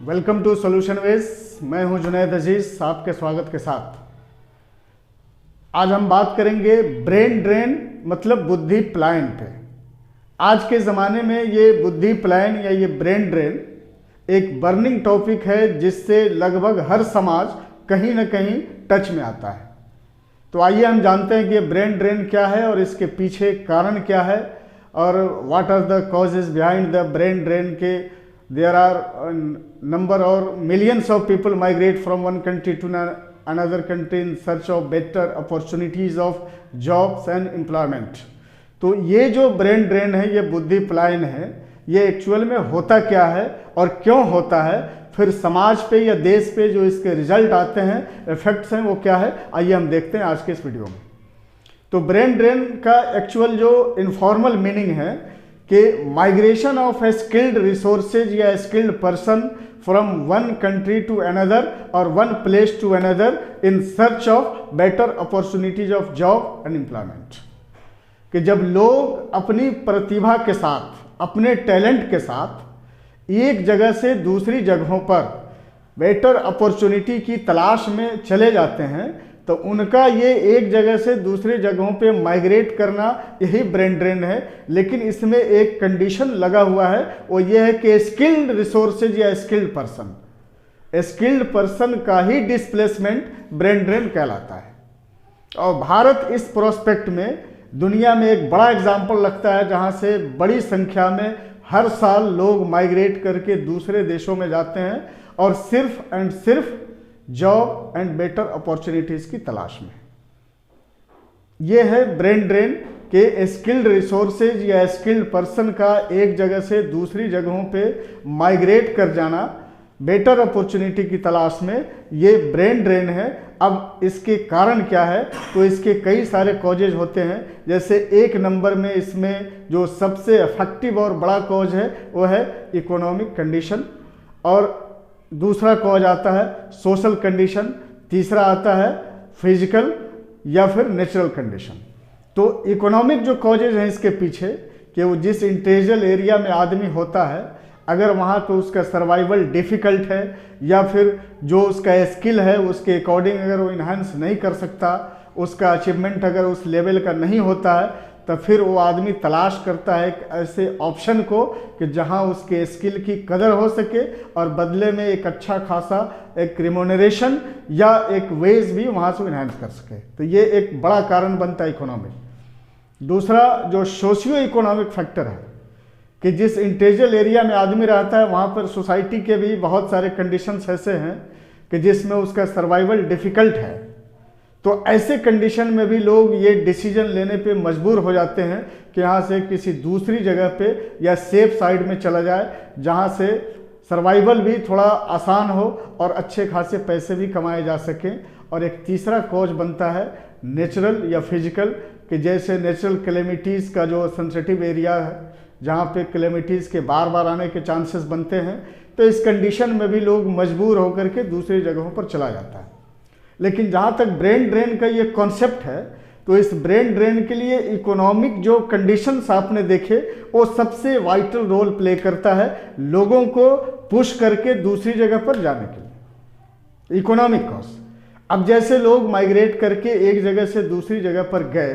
Welcome to solution veg. मैं हूं जुनैद अजीज आपके स्वागत के साथ। आज हम बात करेंगे ब्रेन ड्रेन मतलब बुद्धि पलायन पे। आज के ज़माने में ये बुद्धि पलायन या ये ब्रेन ड्रेन एक बर्निंग टॉपिक है जिससे लगभग हर समाज कहीं ना कहीं टच में आता है। तो आइए हम जानते हैं कि ये ब्रेन ड्रेन क्या है और इसके पीछे कारण क्या है और what are the causes behind the brain drain के there are number or millions of people migrate from one country to another country in search of better opportunities of jobs and employment। तो ये जो brain drain है, ये बुद्धि पलायन है, ये एक्चुअल में होता क्या है और क्यों होता है, फिर समाज पे या देश पे जो इसके रिजल्ट आते हैं, इफेक्ट्स हैं, वो क्या है, आइए हम देखते हैं आज के इस वीडियो में। तो ब्रेन ड्रेन का एक्चुअल जो इनफॉर्मल मीनिंग है कि migration of a skilled resources या skilled person from one country to another और one place to another in search of better opportunities of job and employment. कि जब लोग अपनी प्रतिभा के साथ, अपने टैलेंट के साथ एक जगह से दूसरी जगहों पर बेटर अपॉर्चुनिटी की तलाश में चले जाते हैं, तो उनका ये एक जगह से दूसरी जगहों पे माइग्रेट करना यही ब्रेन ड्रेन है। लेकिन इसमें एक कंडीशन लगा हुआ है, वो ये है कि स्किल्ड रिसोर्सेज या स्किल्ड पर्सन, स्किल्ड पर्सन का ही डिस्प्लेसमेंट ब्रेन ड्रेन कहलाता है। और भारत इस प्रोस्पेक्ट में दुनिया में एक बड़ा एग्जाम्पल लगता है, जहाँ से बड़ी संख्या में हर साल लोग माइग्रेट करके दूसरे देशों में जाते हैं और सिर्फ एंड सिर्फ जॉब एंड बेटर अपॉर्चुनिटीज की तलाश में। यह है ब्रेन ड्रेन के स्किल्ड रिसोर्सेज या स्किल्ड पर्सन का एक जगह से दूसरी जगहों पे माइग्रेट कर जाना बेटर अपॉर्चुनिटी की तलाश में, ये ब्रेन ड्रेन है। अब इसके कारण क्या है, तो इसके कई सारे कॉजेज होते हैं। जैसे एक नंबर में इसमें जो सबसे इफेक्टिव और बड़ा कॉज है वो है इकोनॉमिक कंडीशन, और दूसरा कॉज आता है सोशल कंडीशन, तीसरा आता है फिजिकल या फिर नेचुरल कंडीशन। तो इकोनॉमिक जो कॉजेज हैं इसके पीछे, कि वो जिस इंटेरियल एरिया में आदमी होता है, अगर वहाँ पे उसका सर्वाइवल डिफ़िकल्ट है या फिर जो उसका स्किल है उसके अकॉर्डिंग अगर वो इन्हांस नहीं कर सकता, उसका अचीवमेंट अगर उस लेवल का नहीं होता है, तो फिर वो आदमी तलाश करता है एक ऐसे ऑप्शन को कि जहां उसके स्किल की कदर हो सके और बदले में एक अच्छा खासा एक रिमोनरेशन या एक वेज भी वहां से इन्हांस कर सके। तो ये एक बड़ा कारण बनता है इकोनॉमिक। दूसरा जो सोशियो इकोनॉमिक फैक्टर है, कि जिस इंटेरियल एरिया में आदमी रहता है वहाँ पर सोसाइटी के भी बहुत सारे कंडीशंस ऐसे हैं कि जिसमें उसका सर्वाइवल डिफ़िकल्ट है। तो ऐसे कंडीशन में भी लोग ये डिसीजन लेने पे मजबूर हो जाते हैं कि यहाँ से किसी दूसरी जगह पे या सेफ साइड में चला जाए, जहाँ से सर्वाइवल भी थोड़ा आसान हो और अच्छे खासे पैसे भी कमाए जा सकें। और एक तीसरा कॉज बनता है नेचुरल या फिजिकल, कि जैसे नेचुरल कैलेमिटीज़ का जो सेंसिटिव एरिया है, जहाँ पे कैलेमिटीज़ के बार बार आने के चांसेस बनते हैं, तो इस कंडीशन में भी लोग मजबूर होकर के दूसरी जगहों पर चला जाता है। लेकिन जहाँ तक ब्रेन ड्रेन का ये कॉन्सेप्ट है, तो इस ब्रेन ड्रेन के लिए इकोनॉमिक जो कंडीशंस आपने देखे वो सबसे वाइटल रोल प्ले करता है लोगों को पुश करके दूसरी जगह पर जाने के लिए, इकोनॉमिक कॉज। अब जैसे लोग माइग्रेट करके एक जगह से दूसरी जगह पर गए,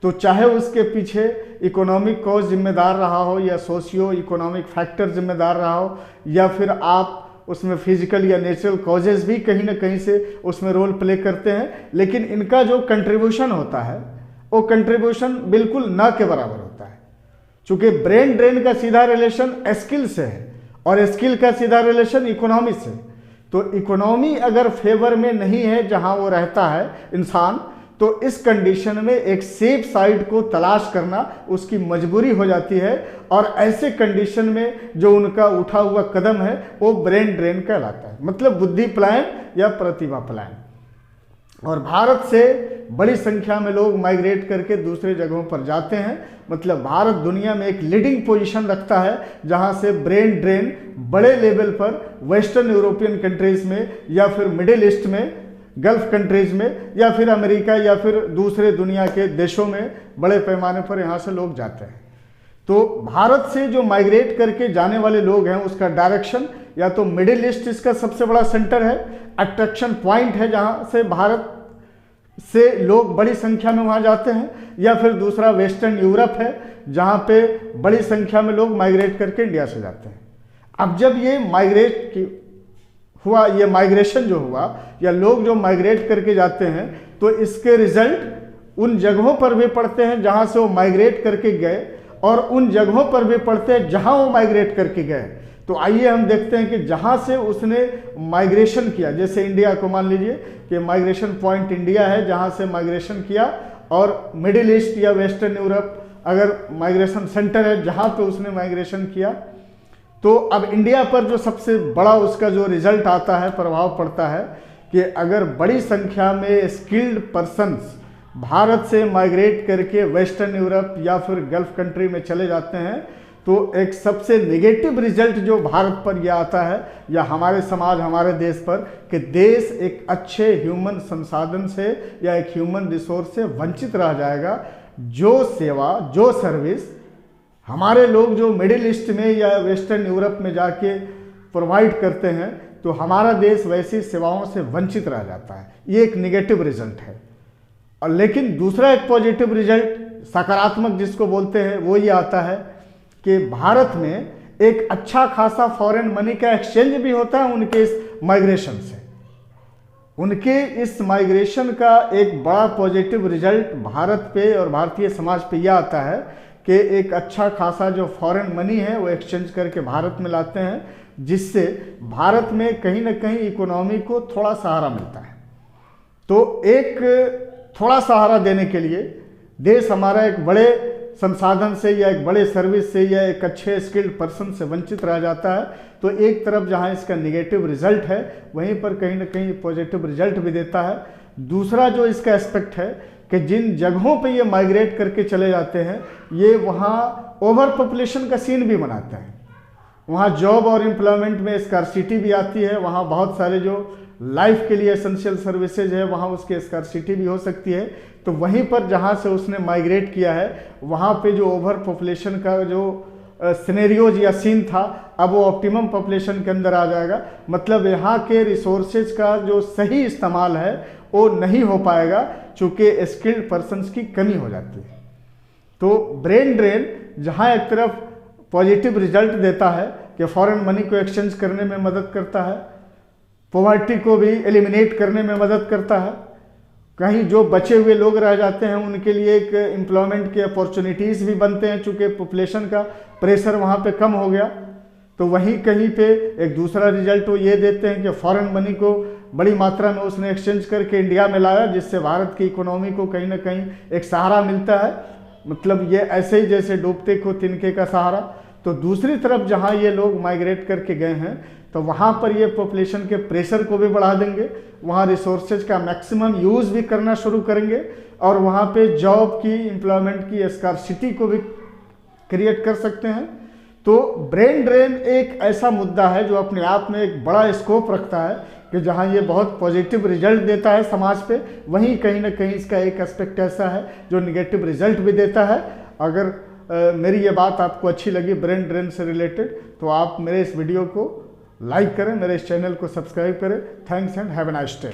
तो चाहे उसके पीछे इकोनॉमिक कॉज जिम्मेदार रहा हो या सोशियो इकोनॉमिक फैक्टर जिम्मेदार रहा हो, या फिर आप उसमें फिजिकल या नेचुरल कॉजेज भी कहीं ना कहीं से उसमें रोल प्ले करते हैं, लेकिन इनका जो कंट्रीब्यूशन होता है वो कंट्रीब्यूशन बिल्कुल ना के बराबर होता है। चूँकि ब्रेन ड्रेन का सीधा रिलेशन स्किल से है और स्किल का सीधा रिलेशन इकोनॉमी से। तो इकोनॉमी अगर फेवर में नहीं है जहाँ वो रहता है इंसान, तो इस कंडीशन में एक सेफ साइड को तलाश करना उसकी मजबूरी हो जाती है। और ऐसे कंडीशन में जो उनका उठा हुआ कदम है वो ब्रेन ड्रेन कहलाता है, मतलब बुद्धि पलायन या प्रतिभा पलायन। और भारत से बड़ी संख्या में लोग माइग्रेट करके दूसरे जगहों पर जाते हैं। मतलब भारत दुनिया में एक लीडिंग पोजीशन रखता है, जहां से ब्रेन ड्रेन बड़े लेवल पर वेस्टर्न यूरोपियन कंट्रीज में या फिर मिडिल ईस्ट में, गल्फ कंट्रीज में, या फिर अमेरिका या फिर दूसरे दुनिया के देशों में बड़े पैमाने पर यहाँ से लोग जाते हैं। तो भारत से जो माइग्रेट करके जाने वाले लोग हैं उसका डायरेक्शन या तो मिडिल ईस्ट इसका सबसे बड़ा सेंटर है, अट्रैक्शन पॉइंट है जहाँ से भारत से लोग बड़ी संख्या में वहाँ जाते हैं, या फिर दूसरा वेस्टर्न यूरोप है जहाँ पे बड़ी संख्या में लोग माइग्रेट करके इंडिया से जाते हैं। अब जब ये माइग्रेशन जो हुआ या लोग जो माइग्रेट करके जाते हैं तो इसके रिजल्ट उन जगहों पर भी पड़ते हैं जहाँ से वो माइग्रेट करके गए और उन जगहों पर भी पड़ते हैं जहाँ वो माइग्रेट करके गए। तो आइए हम देखते हैं कि जहाँ से उसने माइग्रेशन किया, जैसे इंडिया को मान लीजिए कि माइग्रेशन पॉइंट इंडिया है जहाँ से माइग्रेशन किया, और मिडिल ईस्ट या वेस्टर्न यूरोप अगर माइग्रेशन सेंटर है जहाँ पे उसने माइग्रेशन किया। तो अब इंडिया पर जो सबसे बड़ा उसका जो रिजल्ट आता है, प्रभाव पड़ता है कि अगर बड़ी संख्या में स्किल्ड पर्सन्स भारत से माइग्रेट करके वेस्टर्न यूरोप या फिर गल्फ कंट्री में चले जाते हैं तो एक सबसे नेगेटिव रिजल्ट जो भारत पर यह आता है या हमारे समाज, हमारे देश पर, कि देश एक अच्छे ह्यूमन संसाधन से या एक ह्यूमन रिसोर्स से वंचित रह जाएगा। जो सेवा, जो सर्विस हमारे लोग जो मिडिल ईस्ट में या वेस्टर्न यूरोप में जाके प्रोवाइड करते हैं तो हमारा देश वैसी सेवाओं से वंचित रह जाता है। ये एक नेगेटिव रिजल्ट है। और लेकिन दूसरा एक पॉजिटिव रिजल्ट, सकारात्मक जिसको बोलते हैं, वो ये आता है कि भारत में एक अच्छा खासा फॉरेन मनी का एक्सचेंज भी होता है उनके इस माइग्रेशन से। उनके इस माइग्रेशन का एक बड़ा पॉजिटिव रिजल्ट भारत पे और भारतीय समाज पे यह आता है कि एक अच्छा खासा जो फॉरेन मनी है वो एक्सचेंज करके भारत में लाते हैं, जिससे भारत में कहीं ना कहीं इकोनॉमी को थोड़ा सहारा मिलता है। तो एक थोड़ा सहारा देने के लिए देश हमारा एक बड़े संसाधन से या एक बड़े सर्विस से या एक अच्छे स्किल्ड पर्सन से वंचित रह जाता है। तो एक तरफ जहां इसका नेगेटिव रिजल्ट है वहीं पर कहीं ना कहीं पॉजिटिव रिजल्ट भी देता है। दूसरा जो इसका एस्पेक्ट है कि जिन जगहों पे ये माइग्रेट करके चले जाते हैं ये वहाँ ओवर पॉपुलेशन का सीन भी बनाते हैं। वहाँ जॉब और एम्प्लॉयमेंट में स्कार्सिटी भी आती है। वहाँ बहुत सारे जो लाइफ के लिए एसेंशियल सर्विसेज है वहाँ उसकी स्कार्सिटी भी हो सकती है। तो वहीं पर जहाँ से उसने माइग्रेट किया है वहाँ पे जो ओवर पॉपुलेशन का जो सिनेरियोज या सीन था अब वो ऑप्टिमम पॉपुलेशन के अंदर आ जाएगा। मतलब यहाँ के रिसोर्सेज का जो सही इस्तेमाल है वो नहीं हो पाएगा चूँकि स्किल्ड पर्सनस की कमी हो जाती है। तो ब्रेन ड्रेन जहाँ एक तरफ पॉजिटिव रिजल्ट देता है कि फॉरेन मनी को एक्सचेंज करने में मदद करता है, पॉवर्टी को भी एलिमिनेट करने में मदद करता है, कहीं जो बचे हुए लोग रह जाते हैं उनके लिए एक एम्प्लॉयमेंट के अपॉर्चुनिटीज़ भी बनते हैं चूँकि पॉपुलेशन का प्रेशर वहाँ पे कम हो गया। तो वहीं कहीं पे एक दूसरा रिजल्ट वो ये देते हैं कि फॉरेन मनी को बड़ी मात्रा में उसने एक्सचेंज करके इंडिया में लाया, जिससे भारत की इकोनॉमी को कहीं ना कहीं एक सहारा मिलता है। मतलब ये ऐसे ही जैसे डूबते को तिनके का सहारा। तो दूसरी तरफ जहाँ ये लोग माइग्रेट करके गए हैं तो वहाँ पर ये पॉपुलेशन के प्रेशर को भी बढ़ा देंगे, वहाँ रिसोर्सेज का मैक्सिमम यूज़ भी करना शुरू करेंगे और वहाँ पे जॉब की, एम्प्लॉयमेंट की स्कार्सिटी को भी क्रिएट कर सकते हैं। तो ब्रेन ड्रेन एक ऐसा मुद्दा है जो अपने आप में एक बड़ा स्कोप रखता है कि जहाँ ये बहुत पॉजिटिव रिजल्ट देता है समाज पे, वहीं कहीं ना कहीं इसका एक एस्पेक्ट ऐसा है जो निगेटिव रिजल्ट भी देता है। अगर मेरी ये बात आपको अच्छी लगी ब्रेन ड्रेन से रिलेटेड तो आप मेरे इस वीडियो को लाइक करें, मेरे इस चैनल को सब्सक्राइब करें। Thanks and have a nice day.